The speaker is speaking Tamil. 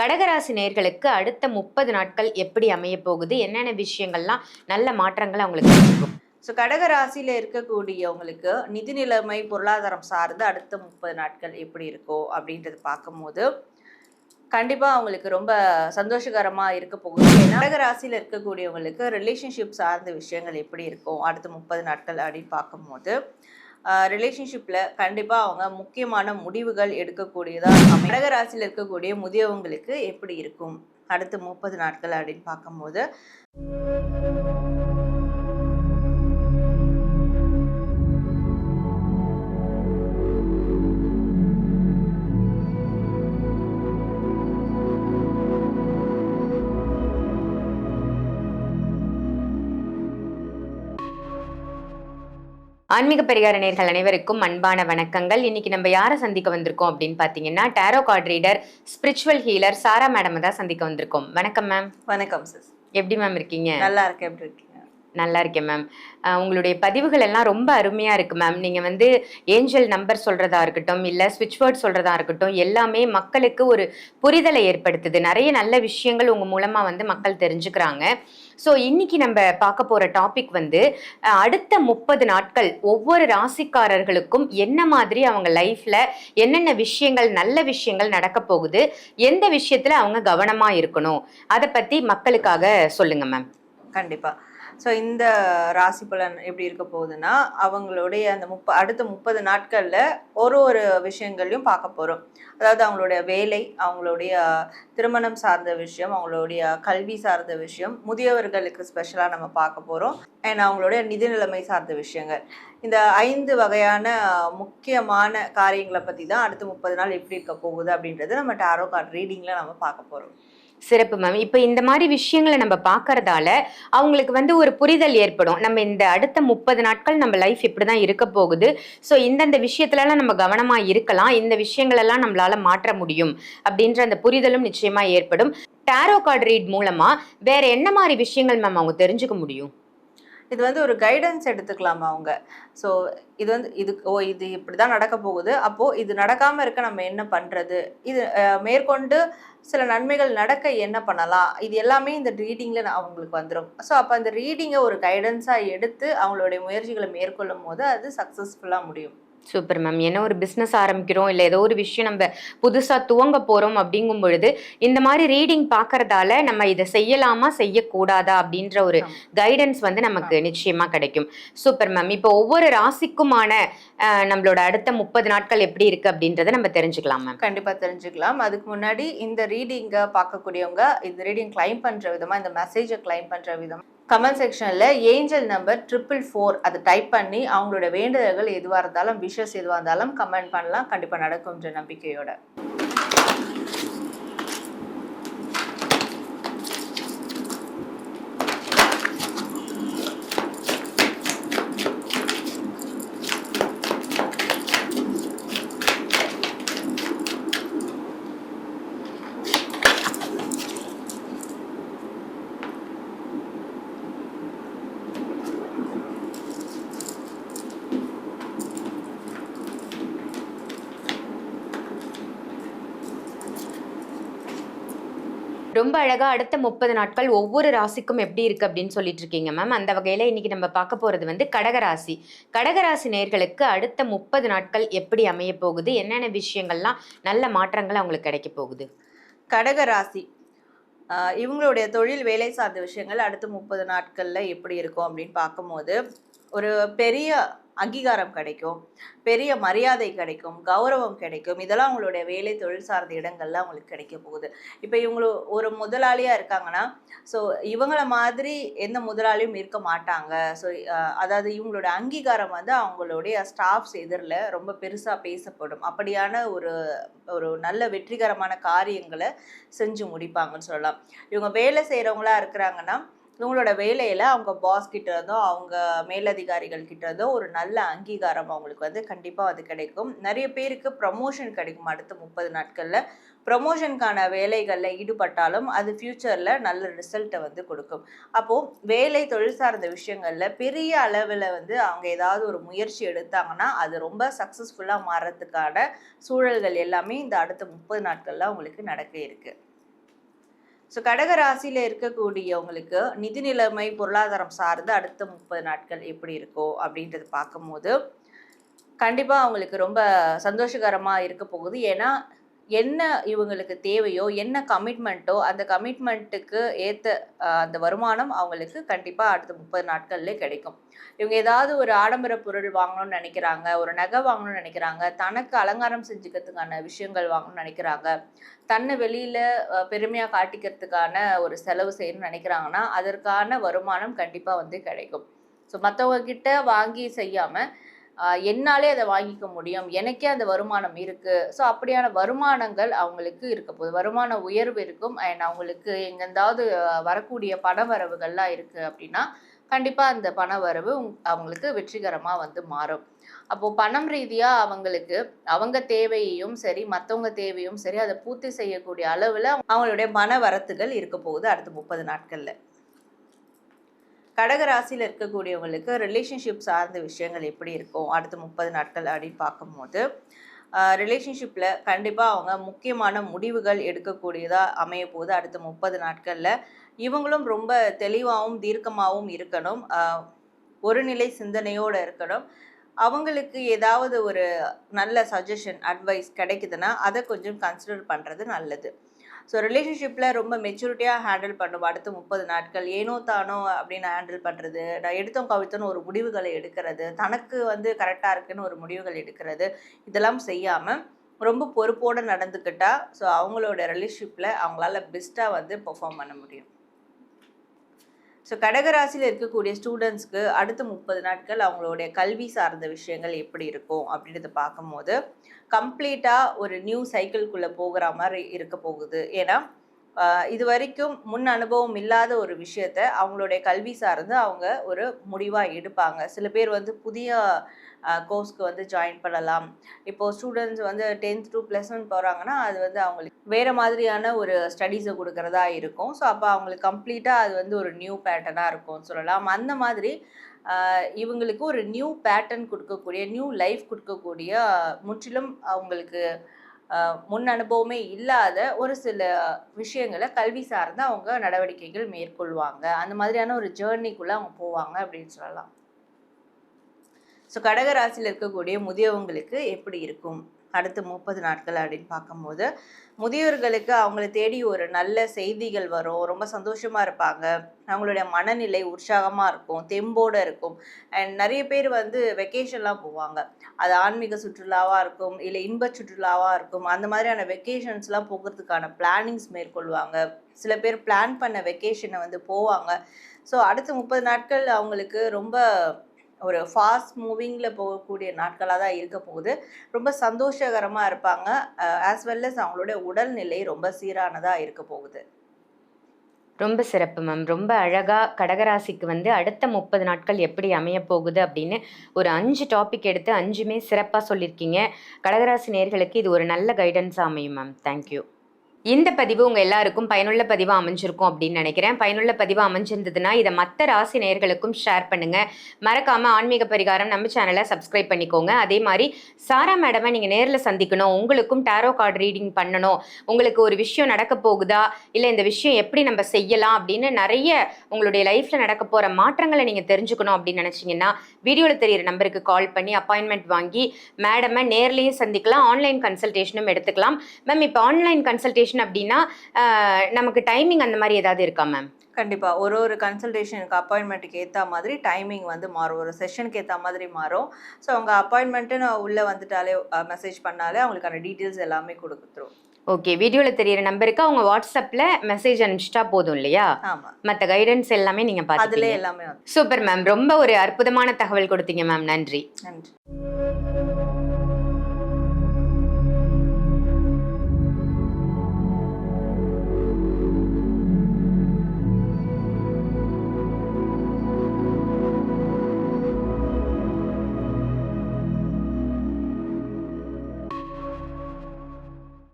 கடகராசி நேயர்களுக்கு அடுத்த 30 நாட்கள் எப்படி அமைய போகுது? என்னென்ன விஷயங்கள்லாம் நல்ல மாற்றங்கள் அவங்களுக்கு இருக்கும்? கடக ராசியில இருக்கக்கூடியவங்களுக்கு நிதி நிலைமை, பொருளாதாரம் சார்ந்து அடுத்த 30 நாட்கள் எப்படி இருக்கும் அப்படின்றது பார்க்கும்போது, கண்டிப்பா அவங்களுக்கு ரொம்ப சந்தோஷகரமா இருக்க போகுது. ஏன்னா கடக ராசியில இருக்கக்கூடியவங்களுக்கு ரிலேஷன்ஷிப் சார்ந்த விஷயங்கள் எப்படி இருக்கும் அடுத்த 30 நாட்கள் அப்படின்னு பார்க்கும்போது, ரிலேஷன்ஷிப்ல கண்டிப்பா அவங்க முக்கியமான முடிவுகள் எடுக்கக்கூடியதா கடக ராசியில இருக்கக்கூடிய முதியவங்களுக்கு எப்படி இருக்கும் அடுத்த 30 நாட்கள் அப்படின்னு பார்க்கும்போது, ஆன்மீக பரிகார நேயர்கள் அனைவருக்கும் அன்பான வணக்கங்கள். இன்னைக்கு நம்ம யாரை சந்திக்க வந்திருக்கோம் அப்படின்னு பார்த்தீங்கன்னா, tarot card reader, spiritual healer Sara madam தான் சந்திக்க வந்திருக்கோம். வணக்கம் மேம். வணக்கம் சிஸ். எப்படி மேம் இருக்கீங்க? நல்லா இருக்கேன். எப்படி இருக்கீங்க? நல்லா இருக்கேன் மேம். உங்களுடைய பதிவுகள் எல்லாம் ரொம்ப அருமையா இருக்கு மேம். நீங்க வந்து ஏஞ்சல் நம்பர் சொல்றதா இருக்கட்டும், இல்ல ஸ்விட்ச் வேர்ட் சொல்றதா இருக்கட்டும், எல்லாமே மக்களுக்கு ஒரு புரிதலை ஏற்படுத்துது. நிறைய நல்ல விஷயங்கள் உங்க மூலமா வந்து மக்கள் தெரிஞ்சுக்கிறாங்க. ஸோ இன்னைக்கு நம்ம பார்க்க போற டாபிக் வந்து அடுத்த 30 நாட்கள் ஒவ்வொரு ராசிக்காரர்களுக்கும் என்ன மாதிரி அவங்க லைஃப்ல என்னென்ன விஷயங்கள், நல்ல விஷயங்கள் நடக்க போகுது, எந்த விஷயத்துல அவங்க கவனமா இருக்கணும், அதை பத்தி மக்களுக்காக சொல்லுங்க மேம். கண்டிப்பா. இந்த ராசி பலன் எப்படி இருக்க போகுதுன்னா, அவங்களுடைய அந்த அடுத்த 30 நாட்கள்ல ஒரு ஒரு விஷயங்களையும் பார்க்க போறோம். அதாவது அவங்களுடைய வேலை, அவங்களுடைய திருமணம் சார்ந்த விஷயம், அவங்களுடைய கல்வி சார்ந்த விஷயம், முதியவர்களுக்கு ஸ்பெஷலா நம்ம பார்க்க போறோம். அண்ட் அவங்களுடைய நிதி நிலைமை சார்ந்த விஷயங்கள். இந்த 5 வகையான முக்கியமான காரியங்களை பத்தி தான் அடுத்த 30 நாள் எப்படி இருக்க போகுது அப்படின்றது நம்ம டாரோ கார்ட் ரீடிங்ல நம்ம பார்க்க போறோம். சிறப்பு மேம். இப்ப இந்த மாதிரி விஷயங்களை நம்ம பார்க்கறதால அவங்களுக்கு வந்து ஒரு புரிதல் ஏற்படும். நம்ம இந்த அடுத்த 30 நாட்கள் நம்ம லைஃப் இப்படிதான் இருக்க போகுது. ஸோ இந்தந்த விஷயத்துலலாம் நம்ம கவனமா இருக்கலாம், இந்த விஷயங்கள் எல்லாம் நம்மளால மாற்ற முடியும் அப்படின்ற அந்த புரிதலும் நிச்சயமா ஏற்படும். டாரோ கார்டு ரீட் மூலமா வேற என்ன மாதிரி விஷயங்கள் மேம் அவங்க தெரிஞ்சுக்க முடியும்? இது வந்து ஒரு கைடன்ஸ் எடுத்துக்கலாமா அவங்க. ஸோ இது வந்து இது இப்படி தான் நடக்க போகுது. அப்போது இது நடக்காமல் இருக்க நம்ம என்ன பண்ணுறது, இது மேற்கொண்டு சில நன்மைகள் நடக்க என்ன பண்ணலாம், இது எல்லாமே இந்த ரீடிங்கில் அவங்களுக்கு வந்துடும். ஸோ அப்போ அந்த ரீடிங்கை ஒரு கைடன்ஸாக எடுத்து அவங்களுடைய முயற்சிகளை மேற்கொள்ளும் போது அது சக்ஸஸ்ஃபுல்லாக முடியும். Super ma'am. ஏன்னா ஒரு பிஸ்னஸ் ஆரம்பிக்கிறோம், இல்லை ஏதோ ஒரு விஷயம் நம்ம புதுசாக துவங்க போகிறோம் அப்படிங்கும் பொழுது இந்த மாதிரி ரீடிங் பார்க்கறதால நம்ம இதை செய்யலாமா செய்யக்கூடாதா அப்படின்ற ஒரு கைடன்ஸ் வந்து நமக்கு நிச்சயமாக கிடைக்கும். Super ma'am. இப்போ ஒவ்வொரு ராசிக்குமான நம்மளோட அடுத்த 30 நாட்கள் எப்படி இருக்குது அப்படின்றத நம்ம தெரிஞ்சுக்கலாம் மேம். கண்டிப்பாக தெரிஞ்சுக்கலாம். அதுக்கு முன்னாடி இந்த ரீடிங்கை பார்க்கக்கூடியவங்க இந்த ரீடிங் கிளைம் பண்ணுற விதமாக, இந்த மெசேஜை கிளைம் பண்ணுற விதம் கமெண்ட் செக்ஷனில் ஏஞ்சல் நம்பர் 444 அதை டைப் பண்ணி அவங்களோட வேண்டுதல்கள் எதுவாக இருந்தாலும், விஷஸ் எதுவாக இருந்தாலும் கமெண்ட் பண்ணலாம். கண்டிப்பாக நடக்கும்ன்ற நம்பிக்கையோட. ரொம்ப அழகா அடுத்த 30 நாட்கள் ஒவ்வொரு ராசிக்கும் எப்படி இருக்கு அப்படின்னு சொல்லிட்டு இருக்கீங்க மேம். அந்த வகையில இன்னைக்கு நம்ம பார்க்க போறது வந்து கடகராசி. கடகராசி நேயர்களுக்கு அடுத்த 30 நாட்கள் எப்படி அமைய போகுது, என்னென்ன விஷயங்கள்லாம் நல்ல மாற்றங்கள் அவங்களுக்கு கிடைக்க போகுது? கடகராசி இவங்களுடைய தொழில் வேலை சார்ந்த விஷயங்கள் அடுத்த 30 நாட்கள்ல எப்படி இருக்கும் அப்படின்னு பார்க்கும்போது, ஒரு பெரிய அங்கீகாரம் கிடைக்கும், பெரிய மரியாதை கிடைக்கும், கௌரவம் கிடைக்கும். இதெல்லாம் அவங்களுடைய வேலை தொழில் சார்ந்த இடங்கள்ல அவங்களுக்கு கிடைக்க போகுது. இப்போ இவங்க ஒரு முதலாளியா இருக்காங்கன்னா, ஸோ இவங்கள மாதிரி எந்த முதலாளியும் இருக்க மாட்டாங்க. ஸோ அதாவது இவங்களோட அங்கீகாரம் வந்து அவங்களுடைய ஸ்டாஃப்ஸ் எதிரில் ரொம்ப பெருசாக பேசப்படும். அப்படியான ஒரு ஒரு நல்ல வெற்றிகரமான காரியங்களை செஞ்சு முடிப்பாங்கன்னு சொல்லலாம். இவங்க வேலை செய்கிறவங்களா இருக்கிறாங்கன்னா, இவங்களோட வேலையில் அவங்க பாஸ் கிட்ட இருந்தோ, அவங்க மேலதிகாரிகள் கிட்ட இருந்தோ ஒரு நல்ல அங்கீகாரம் அவங்களுக்கு வந்து கண்டிப்பாக அது கிடைக்கும். நிறைய பேருக்கு ப்ரமோஷன் கிடைக்கும் அடுத்த 30 நாட்களில். ப்ரமோஷனுக்கான வேலைகளில் ஈடுபட்டாலும் அது ஃப்யூச்சரில் நல்ல ரிசல்ட்டை வந்து கொடுக்கும். அப்போது வேலை தொழில் சார்ந்த விஷயங்களில் பெரிய அளவில் வந்து அவங்க ஏதாவது ஒரு முயற்சி எடுத்தாங்கன்னா அது ரொம்ப சக்ஸஸ்ஃபுல்லாக மாறுறதுக்கான சூழல்கள் எல்லாமே இந்த அடுத்த 30 நாட்களில் அவங்களுக்கு நடக்க இருக்குது. ஸோ கடக ராசியில இருக்கக்கூடியவங்களுக்கு நிதி நிலைமை பொருளாதாரம் சார்ந்து அடுத்த 30 நாட்கள் எப்படி இருக்கோ அப்படின்றது பார்க்கும்போது கண்டிப்பாக அவங்களுக்கு ரொம்ப சந்தோஷகரமாக இருக்க போகுது. ஏன்னா என்ன இவங்களுக்கு தேவையோ என்ன கமிட்மெண்ட்டோ அந்த கமிட்மெண்ட்டுக்கு ஏற்ற அந்த வருமானம் அவங்களுக்கு கண்டிப்பாக அடுத்த 30 நாட்கள்லேயே கிடைக்கும். இவங்க ஏதாவது ஒரு ஆடம்பர பொருள் வாங்கணும்னு நினைக்கிறாங்க, ஒரு நகை வாங்கணும்னு நினைக்கிறாங்க, தனக்கு அலங்காரம் செஞ்சுக்கிறதுக்கான விஷயங்கள் வாங்கணும்னு நினைக்கிறாங்க, தன்னை வெளியில் பெருமையாக காட்டிக்கிறதுக்கான ஒரு செலவு செய்யணும்னு நினைக்கிறாங்கன்னா அதற்கான வருமானம் கண்டிப்பாக வந்து கிடைக்கும். ஸோ மற்றவங்க கிட்ட வாங்கி செய்யாமல் என்னாலே அதை வாங்கிக்க முடியும், எனக்கே அந்த வருமானம் இருக்குது. ஸோ அப்படியான வருமானங்கள் அவங்களுக்கு இருக்க போகுது. வருமான உயர்வு இருக்கும். அண்ட் அவங்களுக்கு எங்கேருந்தாவது வரக்கூடிய பண வரவுகள்லாம் இருக்குது அப்படின்னா கண்டிப்பாக அந்த பண வரவு அவங்களுக்கு வெற்றிகரமாக வந்து மாறும். அப்போது பணம் ரீதியாக அவங்களுக்கு அவங்க தேவையையும் சரி மற்றவங்க தேவையும் சரி அதை பூர்த்தி செய்யக்கூடிய அளவில் அவங்களுடைய பண வரத்துகள் இருக்க போகுது அடுத்த 30 நாட்களில். கடகராசியில் இருக்கக்கூடியவங்களுக்கு ரிலேஷன்ஷிப் சார்ந்த விஷயங்கள் எப்படி இருக்கும் அடுத்த 30 நாட்கள் அப்படின்னு பார்க்கும்போது ரிலேஷன்ஷிப்பில் கண்டிப்பாக அவங்க முக்கியமான முடிவுகள் எடுக்கக்கூடியதாக அமைய போகுது அடுத்த 30 நாட்களில். இவங்களும் ரொம்ப தெளிவாகவும் தீர்க்கமாகவும் இருக்கணும், ஒரு நிலை சிந்தனையோடு இருக்கணும். அவங்களுக்கு ஏதாவது ஒரு நல்ல சஜஷன் அட்வைஸ் கிடைக்குதுன்னா அதை கொஞ்சம் கன்சிடர் பண்ணுறது நல்லது. ஸோ ரிலேஷன்ஷிப்பில் ரொம்ப மெச்சூரிட்டியாக ஹேண்டில் பண்ணும் அடுத்த 30 நாட்கள். ஏனோ தானோ அப்படின்னு ஹேண்டில் பண்ணுறது, நான் எடுத்தோம் கவித்தோன்னு ஒரு முடிவுகளை எடுக்கிறது, தனக்கு வந்து கரெக்டாக இருக்குன்னு ஒரு முடிவுகள் எடுக்கிறது, இதெல்லாம் செய்யாமல் ரொம்ப பொறுப்போடு நடந்துக்கிட்டா ஸோ அவங்களோட ரிலேஷன்ஷிப்பில் அவங்களால பெஸ்ட்டாக வந்து பெர்ஃபார்ம் பண்ண முடியும். ஸோ கடகராசியில் இருக்கக்கூடிய ஸ்டூடெண்ட்ஸ்க்கு அடுத்த 30 நாட்கள் அவங்களுடைய கல்வி சார்ந்த விஷயங்கள் எப்படி இருக்கும் அப்படின்றத பார்க்கும்போது கம்ப்ளீட்டாக ஒரு நியூ சைக்கிள்குள்ளே போகிற மாதிரி இருக்க போகுது. ஏன்னா இது வரைக்கும் முன் அனுபவம் இல்லாத ஒரு விஷயத்த அவங்களுடைய கல்வி சார்ந்து அவங்க ஒரு முடிவாக எடுப்பாங்க. சில பேர் வந்து புதிய கோர்ஸ்க்கு வந்து ஜாயின் பண்ணலாம். இப்போது ஸ்டூடெண்ட்ஸ் வந்து 10th to +1 போகிறாங்கன்னா அது வந்து அவங்களுக்கு வேறு மாதிரியான ஒரு ஸ்டடீஸை கொடுக்குறதா இருக்கும். ஸோ அப்போ அவங்களுக்கு கம்ப்ளீட்டாக அது வந்து ஒரு நியூ பேட்டர்னாக இருக்கும்னு சொல்லலாம். அந்த மாதிரி இவங்களுக்கு ஒரு நியூ பேட்டர்ன் கொடுக்கக்கூடிய நியூ லைஃப் கொடுக்கக்கூடிய முற்றிலும் அவங்களுக்கு முன் அனுபவமே இல்லாத ஒரு சில விஷயங்களை கல்வி சார்ந்து அவங்க நடவடிக்கைகள் மேற்கொள்வாங்க. அந்த மாதிரியான ஒரு ஜேர்னிக்குள்ளே அவங்க போவாங்க அப்படின்னு சொல்லலாம். ஸோ கடகராசியில் இருக்கக்கூடிய முதியவங்களுக்கு எப்படி இருக்கும் அடுத்த 30 நாட்கள் அப்படின்னு பார்க்கும்போது முதியோர்களுக்கு அவங்கள தேடி ஒரு நல்ல செய்திகள் வரும், ரொம்ப சந்தோஷமாக இருப்பாங்க, அவங்களுடைய மனநிலை உற்சாகமாக இருக்கும், தெம்போடு இருக்கும். அண்ட் நிறைய பேர் வந்து வெக்கேஷன்லாம் போவாங்க, அது ஆன்மீக சுற்றுலாவாக இருக்கும் இல்லை இன்ப சுற்றுலாவாக இருக்கும். அந்த மாதிரியான வெக்கேஷன்ஸ்லாம் போகிறதுக்கான பிளானிங்ஸ் மேற்கொள்வாங்க. சில பேர் பிளான் பண்ண வெக்கேஷனை வந்து போவாங்க. ஸோ அடுத்த 30 நாட்கள் அவங்களுக்கு ரொம்ப ஒரு ஃபாஸ்ட் மூவிங்கில் போகக்கூடிய நாட்களாக தான் இருக்க போகுது. ரொம்ப சந்தோஷகரமாக இருப்பாங்க. ஆஸ் வெல் அஸ் அவங்களுடைய உடல்நிலை ரொம்ப சீரானதாக இருக்க போகுது. ரொம்ப சிறப்பு மேம். ரொம்ப அழகாக கடகராசிக்கு வந்து அடுத்த 30 நாட்கள் எப்படி அமைய போகுது அப்படின்னு ஒரு 5 டாபிக் எடுத்து 5மே சிறப்பாக சொல்லியிருக்கீங்க. கடகராசி நேயர்களுக்கு இது ஒரு நல்ல கைடன்ஸாக அமையும் மேம். தேங்க்யூ. இந்த பதிவு உங்கள் எல்லாருக்கும் பயனுள்ள பதிவாக அமைஞ்சிருக்கும் அப்படின்னு நினைக்கிறேன். பயனுள்ள பதிவாக அமைஞ்சிருந்ததுன்னா இதை மற்ற ராசி நேயர்களுக்கும் ஷேர் பண்ணுங்கள். மறக்காமல் ஆன்மீக பரிகாரம் நம்ம சேனலை சப்ஸ்கிரைப் பண்ணிக்கோங்க. அதே மாதிரி சாரா மேடமை நீங்கள் நேரில் சந்திக்கணும், உங்களுக்கும் டேரோ கார்டு ரீடிங் பண்ணணும், உங்களுக்கு ஒரு விஷயம் நடக்க போகுதா இல்லை இந்த விஷயம் எப்படி நம்ம செய்யலாம் அப்படின்னு நிறைய உங்களுடைய லைஃப்பில் நடக்க போகிற மாற்றங்களை நீங்கள் தெரிஞ்சுக்கணும் அப்படின்னு நினச்சிங்கன்னா வீடியோவில் தெரியிற நம்பருக்கு கால் பண்ணி அப்பாயின்மெண்ட் வாங்கி மேடமை நேர்லேயும் சந்திக்கலாம், ஆன்லைன் கன்சல்டேஷனும் எடுத்துக்கலாம். மேம் இப்போ ஆன்லைன் கன்சல்டேஷன் அப்படின்னா நமக்கு டைமிங் அந்த மாதிரி ஏதாவது இருக்கா மேம்? கண்டிப்பாக ஒரு கன்சல்டேஷனுக்கு அப்பாயின்மெண்ட்டுக்கு ஏற்ற மாதிரி டைமிங் வந்து மாறும், ஒரு செஷனுக்கு ஏற்ற மாதிரி மாறும். ஸோ அவங்க அப்பாயின்மெண்ட்டுன்னு உள்ளே வந்துட்டாலே மெசேஜ் பண்ணாலே அவங்களுக்கான டீட்டெயில்ஸ் எல்லாமே கொடுத்துரும். ஓகே, வீடியோவில் தெரியிற நம்பருக்கு அவங்க வாட்ஸ்அப்பில் மெசேஜ் அனுப்பிச்சிட்டா போதும் இல்லையா? ஆமாம், மற்ற கைடன்ஸ் எல்லாமே நீங்கள் பார்த்துக்கலாம். அதிலே எல்லாமே சூப்பர் மேம். ரொம்ப ஒரு அற்புதமான தகவல் கொடுத்தீங்க மேம். நன்றி. நன்றி.